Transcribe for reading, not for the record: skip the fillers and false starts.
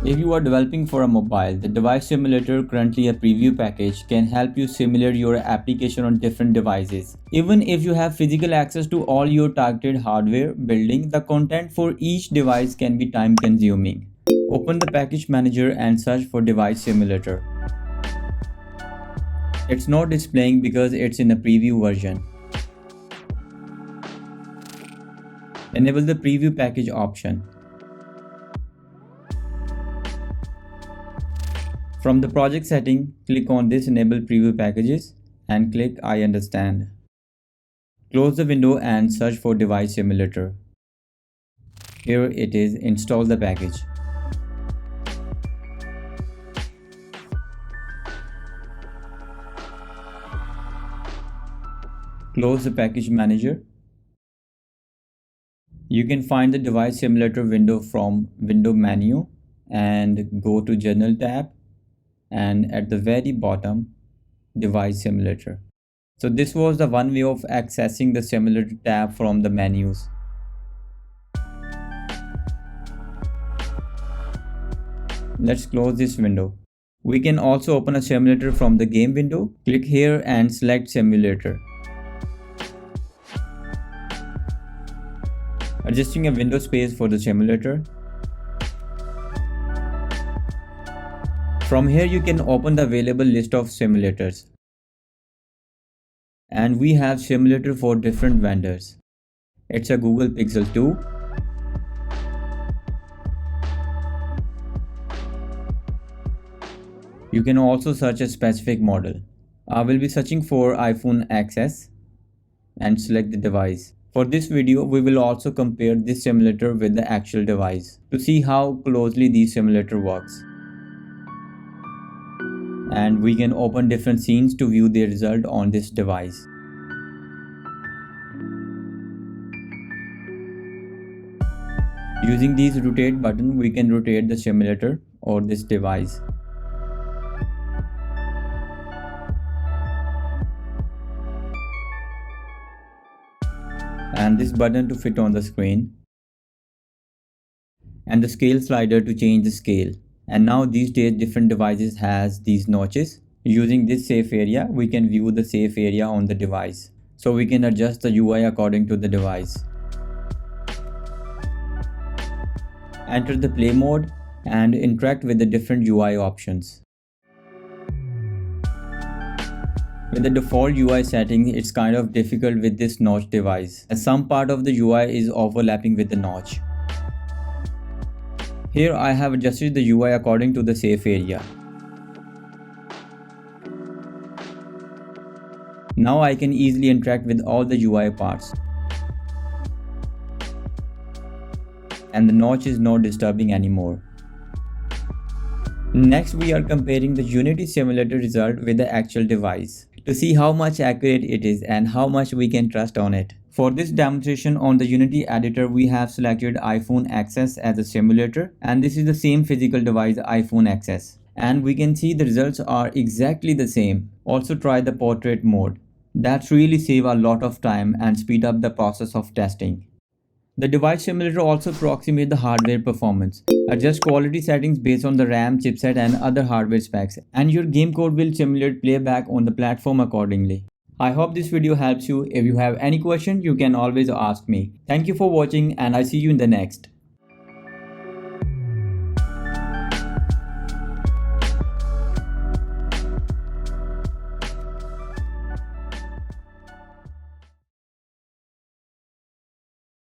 If you are developing for a mobile, the device simulator, currently a preview package, can help you simulate your application on different devices. Even if you have physical access to all your targeted hardware, building the content for each device can be time consuming. Open the package manager and search for device simulator. It's not displaying because it's in a preview version. Enable the preview package option. From the project setting, click on this Enable Preview Packages and click I understand. Close the window and search for Device Simulator. Here it is, install the package. Close the package manager. You can find the Device Simulator window from Window menu and go to General tab, and at the very bottom, Device Simulator. So this was the one way of accessing the simulator tab from the menus. Let's close this window. We can also open a simulator from the game window. Click here and select simulator. Adjusting a window space for the simulator. From here you can open the available list of simulators. And we have simulator for different vendors. It's a Google Pixel 2. You can also search a specific model. I will be searching for iPhone XS and select the device. For this video, we will also compare this simulator with the actual device to see how closely the simulator works. And we can open different scenes to view the result on this device. Using this rotate button, we can rotate the simulator or this device. And this button to fit on the screen. And the scale slider to change the scale. And now these days different devices has these notches. Using this safe area, we can view the safe area on the device. So we can adjust the UI according to the device. Enter the play mode and interact with the different UI options. With the default UI setting, it's kind of difficult with this notch device, as some part of the UI is overlapping with the notch. Here I have adjusted the UI according to the safe area. Now I can easily interact with all the UI parts. And the notch is not disturbing anymore. Next, we are comparing the Unity simulator result with the actual device to see how much accurate it is and how much we can trust on it. For this demonstration on the Unity editor, we have selected iPhone XS as a simulator, and this is the same physical device iPhone XS. And we can see the results are exactly the same. Also try the portrait mode. That really saves a lot of time and speed up the process of testing. The device simulator also approximates the hardware performance. Adjust quality settings based on the RAM, chipset and other hardware specs, and your game code will simulate playback on the platform accordingly. I hope this video helps you. If you have any question, you can always ask me. Thank you for watching and I see you in the next.